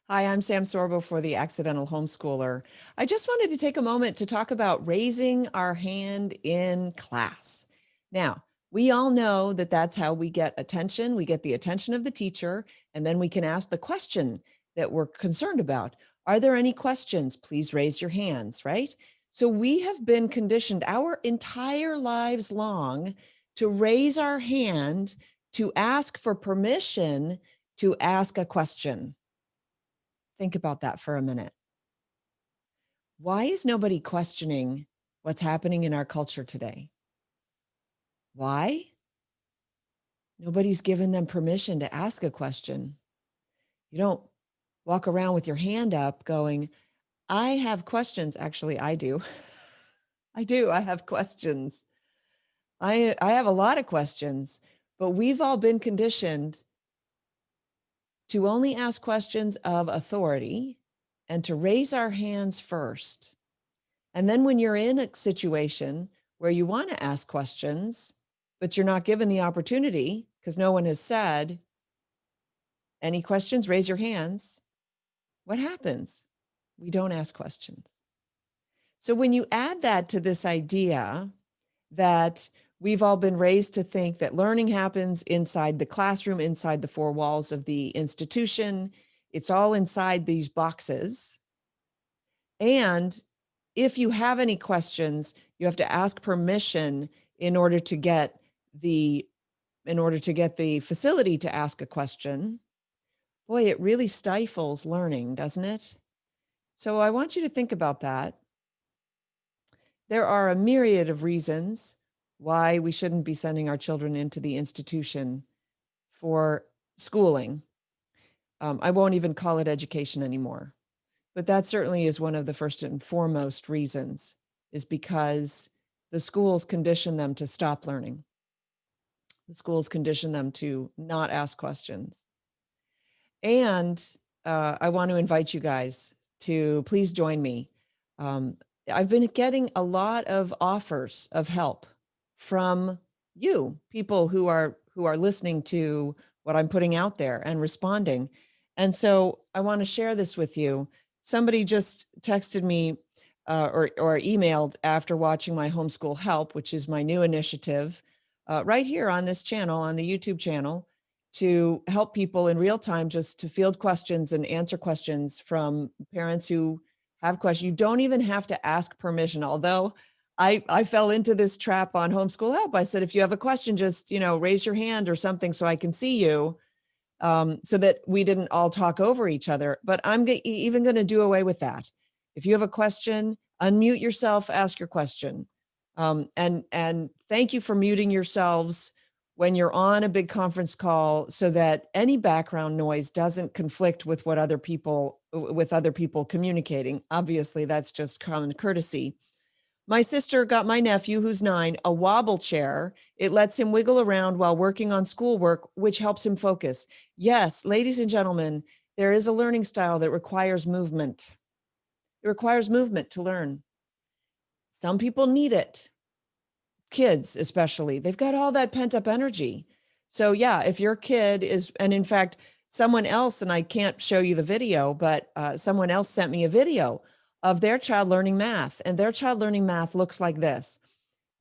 Hi, I'm Sam Sorbo for the Accidental Homeschooler. I just wanted to take a moment to talk about raising our hand in class. Now, we all know that that's how we get attention. We get the attention of the teacher, and then we can ask the question that we're concerned about. Are there any questions? Please raise your hands, right? So we have been conditioned our entire lives long to raise our hand to ask for permission to ask a question. Think about that for a minute. Why is nobody questioning what's happening in our culture today? Why? Nobody's given them permission to ask a question. You don't walk around with your hand up going, I have questions. Actually, I do. I do. I have questions. I have a lot of questions, but we've all been conditioned to only ask questions of authority and to raise our hands first. And then when you're in a situation where you want to ask questions, but you're not given the opportunity because no one has said, any questions, raise your hands. What happens? We don't ask questions. So when you add that to this idea that we've all been raised to think that learning happens inside the classroom, inside the four walls of the institution, it's all inside these boxes. And if you have any questions, you have to ask permission in order to get the facility to ask a question. Boy, it really stifles learning, doesn't it? So I want you to think about that. There are a myriad of reasons why we shouldn't be sending our children into the institution for schooling. I won't even call it education anymore. But that certainly is one of the first and foremost reasons, is because the schools condition them to stop learning. The schools condition them to not ask questions. And I want to invite you guys to please join me. I've been getting a lot of offers of help from you, people who are listening to what I'm putting out there and responding. And so I want to share this with you. Somebody just texted me or emailed after watching my Homeschool Help, which is my new initiative right here on this channel, on the YouTube channel, to help people in real time, just to field questions and answer questions from parents who have questions. You don't even have to ask permission, although I fell into this trap on Homeschool Help. I said, if you have a question, just, raise your hand or something so I can see you. So that we didn't all talk over each other. But I'm even going to do away with that. If you have a question, unmute yourself, ask your question. And thank you for muting yourselves when you're on a big conference call so that any background noise doesn't conflict with what other people communicating. Obviously, that's just common courtesy. My sister got my nephew, who's 9, a wobble chair. It lets him wiggle around while working on schoolwork, which helps him focus. Yes, ladies and gentlemen, there is a learning style that requires movement. It requires movement to learn. Some people need it. Kids, especially, they've got all that pent up energy. So yeah, if your kid is, and in fact, someone else, and I can't show you the video, but someone else sent me a video of their child learning math, and their child learning math looks like this.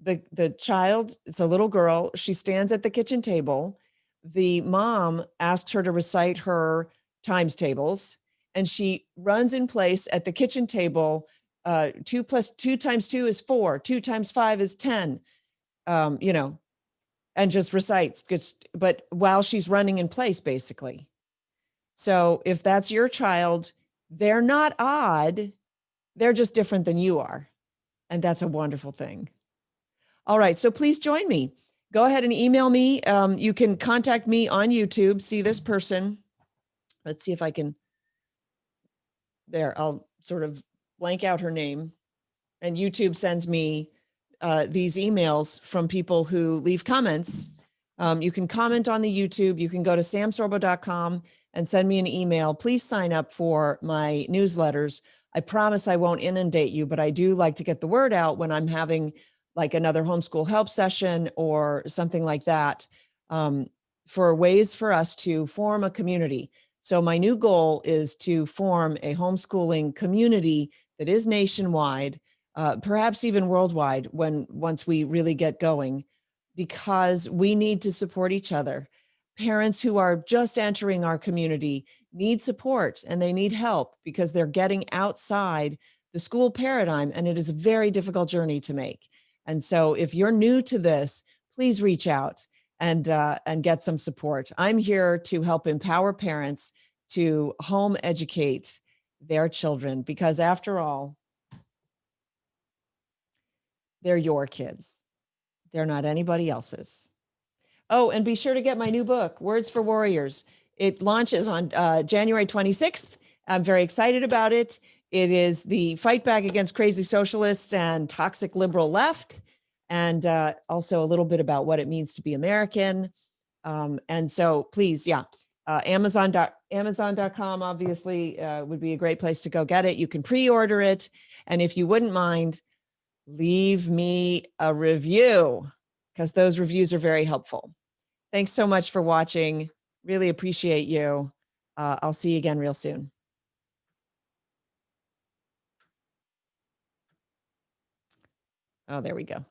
The child, it's a little girl, she stands at the kitchen table. The mom asks her to recite her times tables, and she runs in place at the kitchen table. 2 + 2 × 2 is 4, 2 × 5 is 10, and just recites, but while she's running in place, basically. So if that's your child, they're not odd. They're just different than you are. And that's a wonderful thing. All right. So please join me. Go ahead and email me. You can contact me on YouTube. See this person. Let's see if I can. There, I'll sort of blank out her name. And YouTube sends me these emails from people who leave comments. You can comment on the YouTube. You can go to samsorbo.com and send me an email. Please sign up for my newsletters. I promise I won't inundate you, but I do like to get the word out when I'm having like another homeschool help session or something like that, for ways for us to form a community. So my new goal is to form a homeschooling community that is nationwide, perhaps even worldwide once we really get going, because we need to support each other. Parents who are just entering our community need support and they need help because they're getting outside the school paradigm, and it is a very difficult journey to make. And so if you're new to this, please reach out and get some support. I'm here to help empower parents to home educate their children, because after all, they're your kids. They're not anybody else's. Oh, and be sure to get my new book, Words for Warriors. It launches on January 26th. I'm very excited about it. It is the fight back against crazy socialists and toxic liberal left, and also a little bit about what it means to be American. And so please, yeah, Amazon.com obviously would be a great place to go get it. You can pre-order it. And if you wouldn't mind, leave me a review, because those reviews are very helpful. Thanks so much for watching. Really appreciate you. I'll see you again real soon. Oh, there we go.